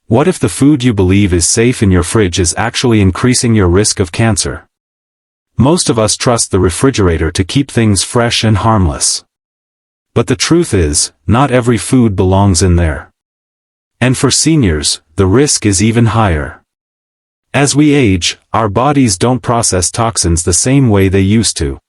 What if the food you believe is safe in your fridge is actually increasing your risk of cancer? Most of us trust the refrigerator to keep things fresh and harmless. But the truth is, not every food belongs in there. And for seniors, the risk is even higher. As we age, our bodies don't process toxins the same way they used to.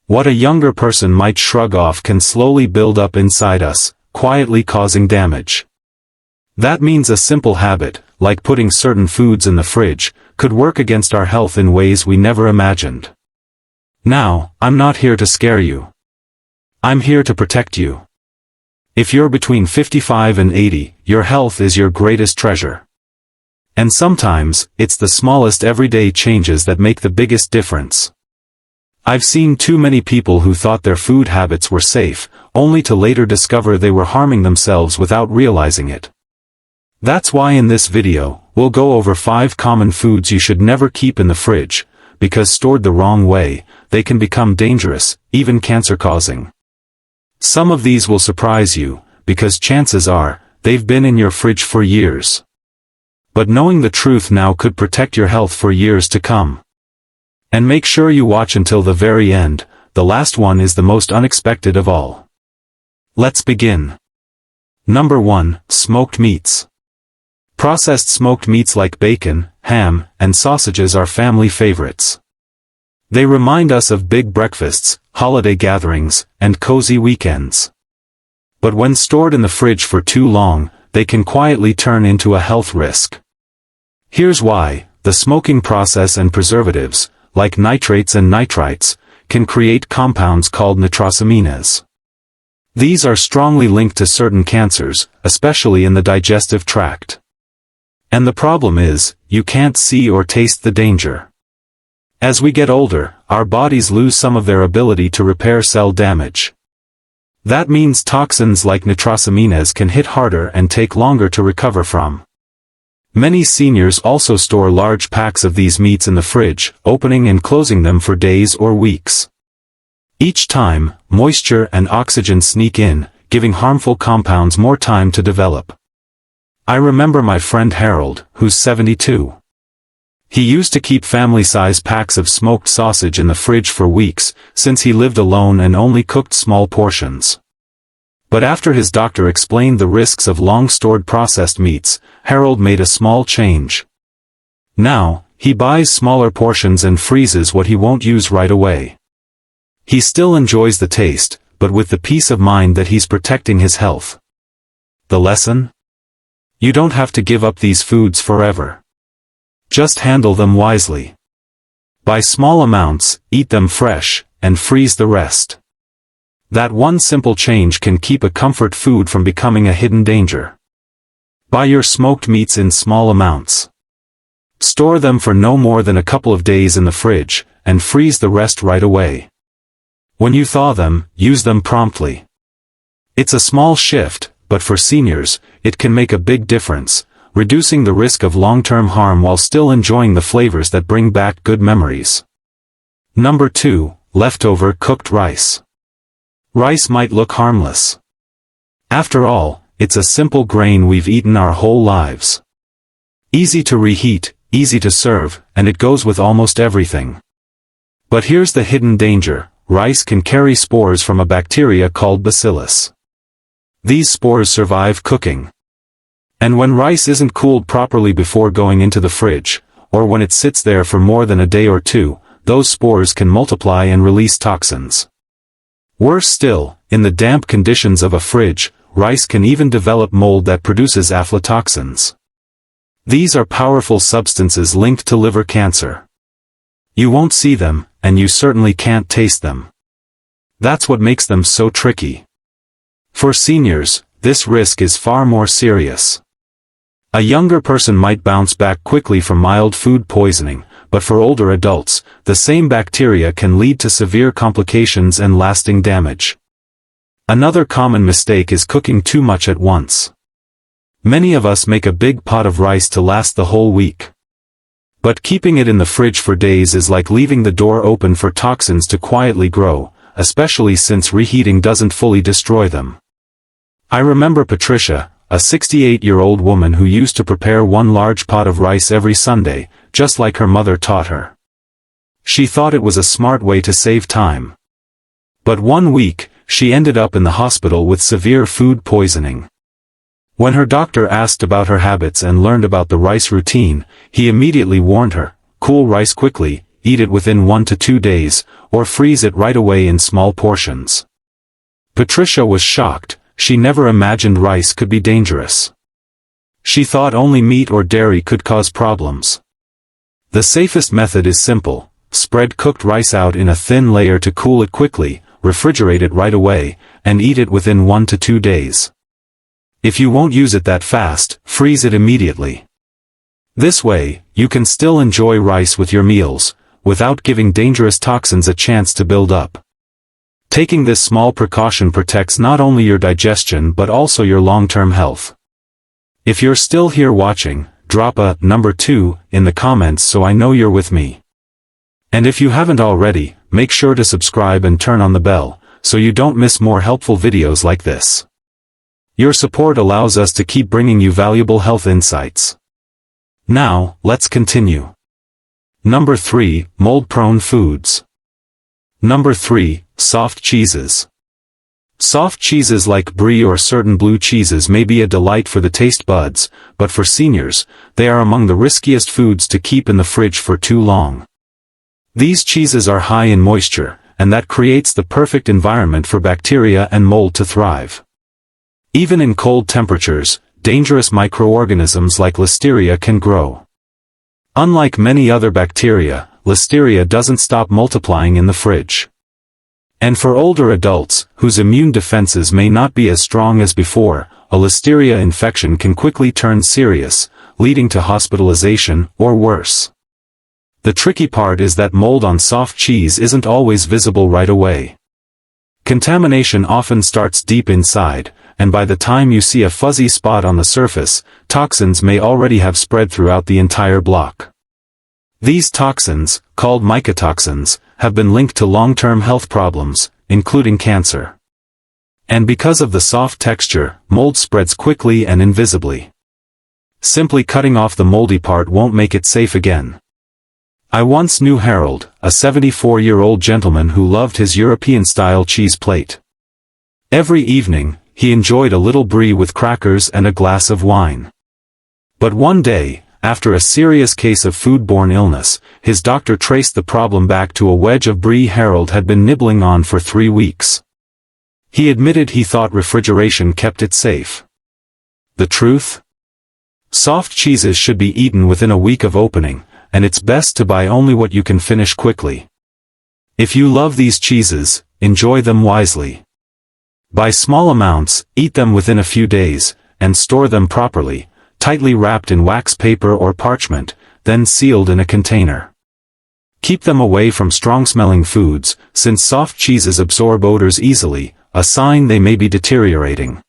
What a younger person might shrug off can slowly build up inside us, quietly causing damage. That means a simple habit, like putting certain foods in the fridge, could work against our health in ways we never imagined. Now, I'm not here to scare you. I'm here to protect you. If you're between 55 and 80, your health is your greatest treasure. And sometimes, it's the smallest everyday changes that make the biggest difference. I've seen too many people who thought their food habits were safe, only to later discover they were harming themselves without realizing it. That's why in this video, we'll go over 5 common foods you should never keep in the fridge, because stored the wrong way, they can become dangerous, even cancer-causing. Some of these will surprise you, because chances are, they've been in your fridge for years. But knowing the truth now could protect your health for years to come. And make sure you watch until the very end, the last one is the most unexpected of all. Let's begin. Number 1, smoked meats. Processed smoked meats like bacon, ham, and sausages are family favorites. They remind us of big breakfasts, holiday gatherings, and cozy weekends. But when stored in the fridge for too long, they can quietly turn into a health risk. Here's why: the smoking process and preservatives, like nitrates and nitrites, can create compounds called nitrosamines. These are strongly linked to certain cancers, especially in the digestive tract. And the problem is, you can't see or taste the danger. As we get older, our bodies lose some of their ability to repair cell damage. That means toxins like nitrosamines can hit harder and take longer to recover from. Many seniors also store large packs of these meats in the fridge, opening and closing them for days or weeks. Each time, moisture and oxygen sneak in, giving harmful compounds more time to develop. I remember my friend Harold, who's 72. He used to keep family-size packs of smoked sausage in the fridge for weeks, since he lived alone and only cooked small portions. But after his doctor explained the risks of long-stored processed meats, Harold made a small change. Now, he buys smaller portions and freezes what he won't use right away. He still enjoys the taste, but with the peace of mind that he's protecting his health. The lesson? You don't have to give up these foods forever. Just handle them wisely. Buy small amounts, eat them fresh, and freeze the rest. That one simple change can keep a comfort food from becoming a hidden danger. Buy your smoked meats in small amounts. Store them for no more than a couple of days in the fridge, and freeze the rest right away. When you thaw them, use them promptly. It's a small shift, but for seniors, it can make a big difference, reducing the risk of long-term harm while still enjoying the flavors that bring back good memories. Number 2, leftover cooked rice. Rice might look harmless. After all, it's a simple grain we've eaten our whole lives. Easy to reheat, easy to serve, and it goes with almost everything. But here's the hidden danger: rice can carry spores from a bacteria called bacillus. These spores survive cooking. And when rice isn't cooled properly before going into the fridge, or when it sits there for more than a day or two, those spores can multiply and release toxins. Worse still, in the damp conditions of a fridge, rice can even develop mold that produces aflatoxins. These are powerful substances linked to liver cancer. You won't see them, and you certainly can't taste them. That's what makes them so tricky. For seniors, this risk is far more serious. A younger person might bounce back quickly from mild food poisoning, but for older adults, the same bacteria can lead to severe complications and lasting damage. Another common mistake is cooking too much at once. Many of us make a big pot of rice to last the whole week. But keeping it in the fridge for days is like leaving the door open for toxins to quietly grow, especially since reheating doesn't fully destroy them. I remember Patricia, a a 68-year-old woman who used to prepare one large pot of rice every Sunday, just like her mother taught her. She thought it was a smart way to save time. But one week, she ended up in the hospital with severe food poisoning. When her doctor asked about her habits and learned about the rice routine, he immediately warned her, cool rice quickly, eat it within 1 to 2 days, or freeze it right away in small portions. Patricia was shocked. She never imagined rice could be dangerous. She thought only meat or dairy could cause problems. The safest method is simple: spread cooked rice out in a thin layer to cool it quickly, refrigerate it right away, and eat it within 1 to 2 days. If you won't use it that fast, freeze it immediately. This way, you can still enjoy rice with your meals, without giving dangerous toxins a chance to build up. Taking this small precaution protects not only your digestion but also your long-term health. If you're still here watching, drop a number 2 in the comments so I know you're with me. And if you haven't already, make sure to subscribe and turn on the bell, so you don't miss more helpful videos like this. Your support allows us to keep bringing you valuable health insights. Now, let's continue. Number 3, mold-prone foods. Number 3, soft cheeses. Soft cheeses like brie or certain blue cheeses may be a delight for the taste buds, but for seniors, they are among the riskiest foods to keep in the fridge for too long. These cheeses are high in moisture, and that creates the perfect environment for bacteria and mold to thrive. Even in cold temperatures, dangerous microorganisms like listeria can grow. Unlike many other bacteria, listeria doesn't stop multiplying in the fridge. And for older adults, whose immune defenses may not be as strong as before, a listeria infection can quickly turn serious, leading to hospitalization or worse. The tricky part is that mold on soft cheese isn't always visible right away. Contamination often starts deep inside, and by the time you see a fuzzy spot on the surface, toxins may already have spread throughout the entire block. These toxins, called mycotoxins, have been linked to long-term health problems, including cancer. And because of the soft texture, mold spreads quickly and invisibly. Simply cutting off the moldy part won't make it safe again. I once knew Harold, a 74-year-old gentleman who loved his European-style cheese plate. Every evening, he enjoyed a little brie with crackers and a glass of wine. But one day, after a serious case of foodborne illness, his doctor traced the problem back to a wedge of brie Harold had been nibbling on for 3 weeks. He admitted he thought refrigeration kept it safe. The truth? Soft cheeses should be eaten within a week of opening, and it's best to buy only what you can finish quickly. If you love these cheeses, enjoy them wisely. Buy small amounts, eat them within a few days, and store them properly, tightly wrapped in wax paper or parchment, then sealed in a container. Keep them away from strong-smelling foods, since soft cheeses absorb odors easily, a sign they may be deteriorating.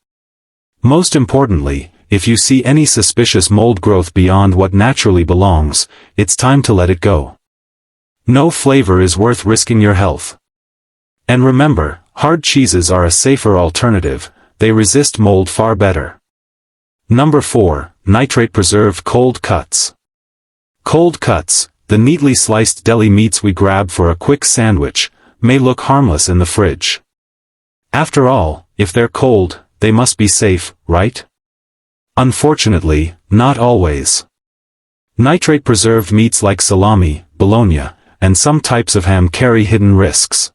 Most importantly, if you see any suspicious mold growth beyond what naturally belongs, it's time to let it go. No flavor is worth risking your health. And remember, hard cheeses are a safer alternative, they resist mold far better. Number 4, nitrate-preserved cold cuts. Cold cuts, the neatly sliced deli meats we grab for a quick sandwich, may look harmless in the fridge. After all, if they're cold, they must be safe, right? Unfortunately, not always. Nitrate-preserved meats like salami, bologna, and some types of ham carry hidden risks.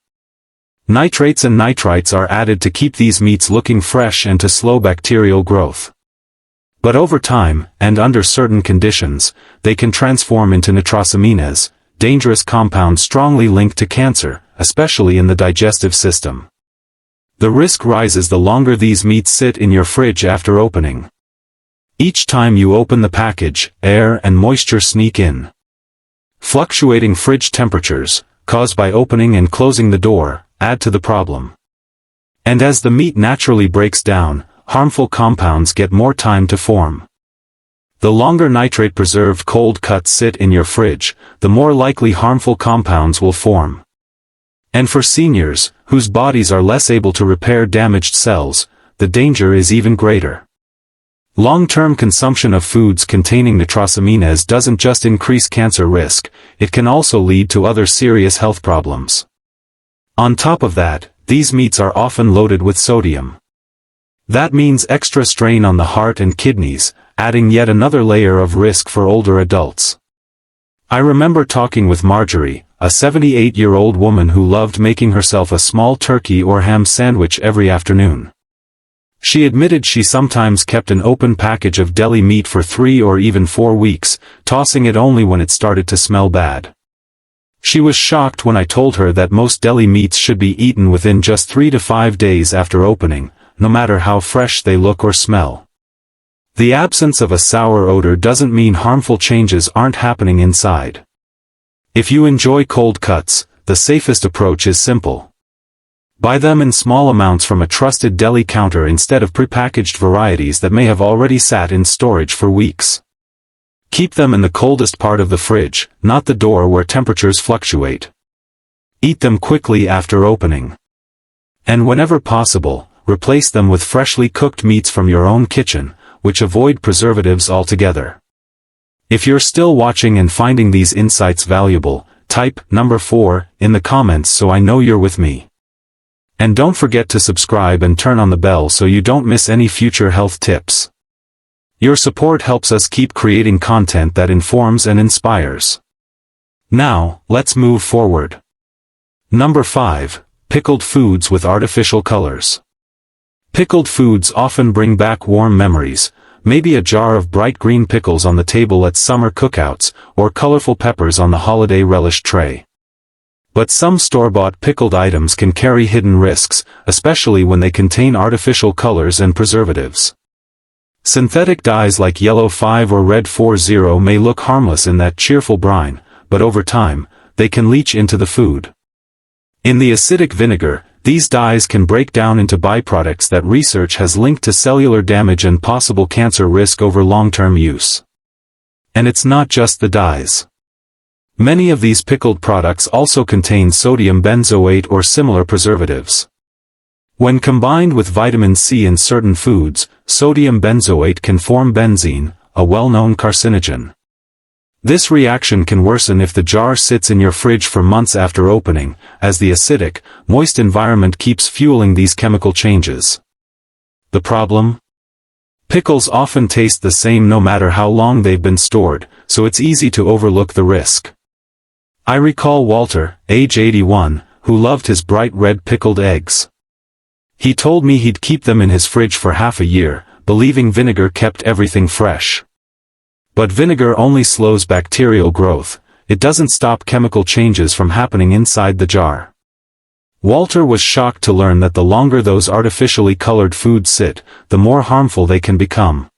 Nitrates and nitrites are added to keep these meats looking fresh and to slow bacterial growth. But over time, and under certain conditions, they can transform into nitrosamines, dangerous compounds strongly linked to cancer, especially in the digestive system. The risk rises the longer these meats sit in your fridge after opening. Each time you open the package, air and moisture sneak in. Fluctuating fridge temperatures, caused by opening and closing the door, add to the problem. And as the meat naturally breaks down, harmful compounds get more time to form. The longer nitrate-preserved cold cuts sit in your fridge, the more likely harmful compounds will form. And for seniors, whose bodies are less able to repair damaged cells, the danger is even greater. Long-term consumption of foods containing nitrosamines doesn't just increase cancer risk, it can also lead to other serious health problems. On top of that, these meats are often loaded with sodium. That means extra strain on the heart and kidneys, adding yet another layer of risk for older adults. I remember talking with Marjorie, a 78-year-old woman who loved making herself a small turkey or ham sandwich every afternoon. She admitted she sometimes kept an open package of deli meat for 3 or even 4 weeks, tossing it only when it started to smell bad. She was shocked when I told her that most deli meats should be eaten within just 3 to 5 days after opening, no matter how fresh they look or smell. The absence of a sour odor doesn't mean harmful changes aren't happening inside. If you enjoy cold cuts, the safest approach is simple. Buy them in small amounts from a trusted deli counter instead of prepackaged varieties that may have already sat in storage for weeks. Keep them in the coldest part of the fridge, not the door where temperatures fluctuate. Eat them quickly after opening. And whenever possible, replace them with freshly cooked meats from your own kitchen, which avoid preservatives altogether. If you're still watching and finding these insights valuable, type number 4 in the comments so I know you're with me. And don't forget to subscribe and turn on the bell so you don't miss any future health tips. Your support helps us keep creating content that informs and inspires. Now, let's move forward. Number 5. Pickled foods with artificial colors. Pickled foods often bring back warm memories, maybe a jar of bright green pickles on the table at summer cookouts, or colorful peppers on the holiday relish tray. But some store-bought pickled items can carry hidden risks, especially when they contain artificial colors and preservatives. Synthetic dyes like yellow 5 or red 40 may look harmless in that cheerful brine, but over time, they can leach into the food. In the acidic vinegar, these dyes can break down into byproducts that research has linked to cellular damage and possible cancer risk over long-term use. And it's not just the dyes. Many of these pickled products also contain sodium benzoate or similar preservatives. When combined with vitamin C in certain foods, sodium benzoate can form benzene, a well-known carcinogen. This reaction can worsen if the jar sits in your fridge for months after opening, as the acidic, moist environment keeps fueling these chemical changes. The problem? Pickles often taste the same no matter how long they've been stored, so it's easy to overlook the risk. I recall Walter, age 81, who loved his bright red pickled eggs. He told me he'd keep them in his fridge for half a year, believing vinegar kept everything fresh. But vinegar only slows bacterial growth, it doesn't stop chemical changes from happening inside the jar. Walter was shocked to learn that the longer those artificially colored foods sit, the more harmful they can become.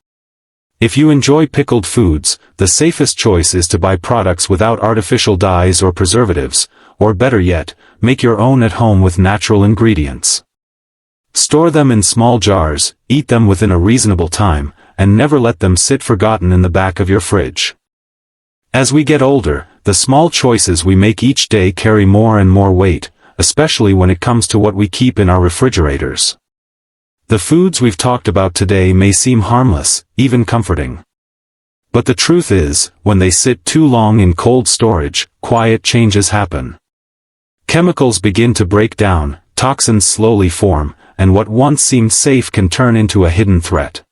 If you enjoy pickled foods, the safest choice is to buy products without artificial dyes or preservatives, or better yet, make your own at home with natural ingredients. Store them in small jars, eat them within a reasonable time, and never let them sit forgotten in the back of your fridge. As we get older, the small choices we make each day carry more and more weight, especially when it comes to what we keep in our refrigerators. The foods we've talked about today may seem harmless, even comforting. But the truth is, when they sit too long in cold storage, quiet changes happen. Chemicals begin to break down, toxins slowly form, and what once seemed safe can turn into a hidden threat.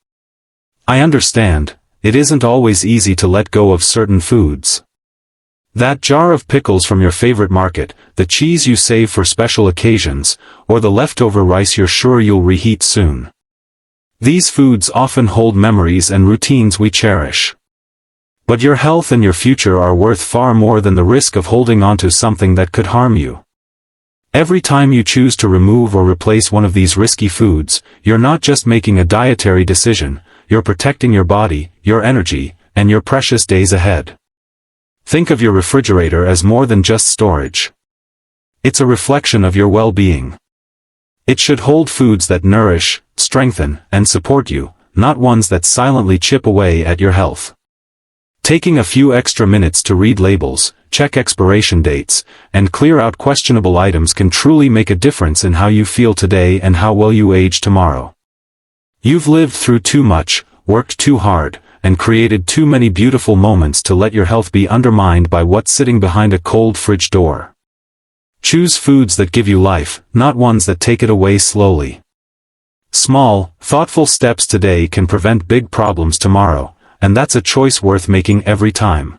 I understand, it isn't always easy to let go of certain foods. That jar of pickles from your favorite market, the cheese you save for special occasions, or the leftover rice you're sure you'll reheat soon. These foods often hold memories and routines we cherish. But your health and your future are worth far more than the risk of holding onto something that could harm you. Every time you choose to remove or replace one of these risky foods, you're not just making a dietary decision, you're protecting your body, your energy, and your precious days ahead. Think of your refrigerator as more than just storage. It's a reflection of your well-being. It should hold foods that nourish, strengthen, and support you, not ones that silently chip away at your health. Taking a few extra minutes to read labels, check expiration dates, and clear out questionable items can truly make a difference in how you feel today and how well you age tomorrow. You've lived through too much, worked too hard, and created too many beautiful moments to let your health be undermined by what's sitting behind a cold fridge door. Choose foods that give you life, not ones that take it away slowly. Small, thoughtful steps today can prevent big problems tomorrow, and that's a choice worth making every time.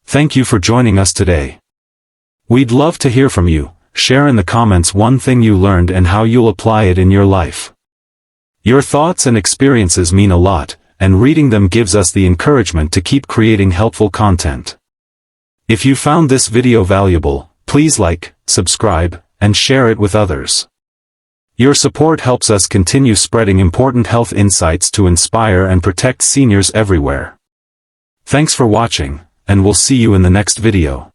Thank you for joining us today. We'd love to hear from you. Share in the comments one thing you learned and how you'll apply it in your life. Your thoughts and experiences mean a lot, and reading them gives us the encouragement to keep creating helpful content. If you found this video valuable, please like, subscribe, and share it with others. Your support helps us continue spreading important health insights to inspire and protect seniors everywhere. Thanks for watching, and we'll see you in the next video.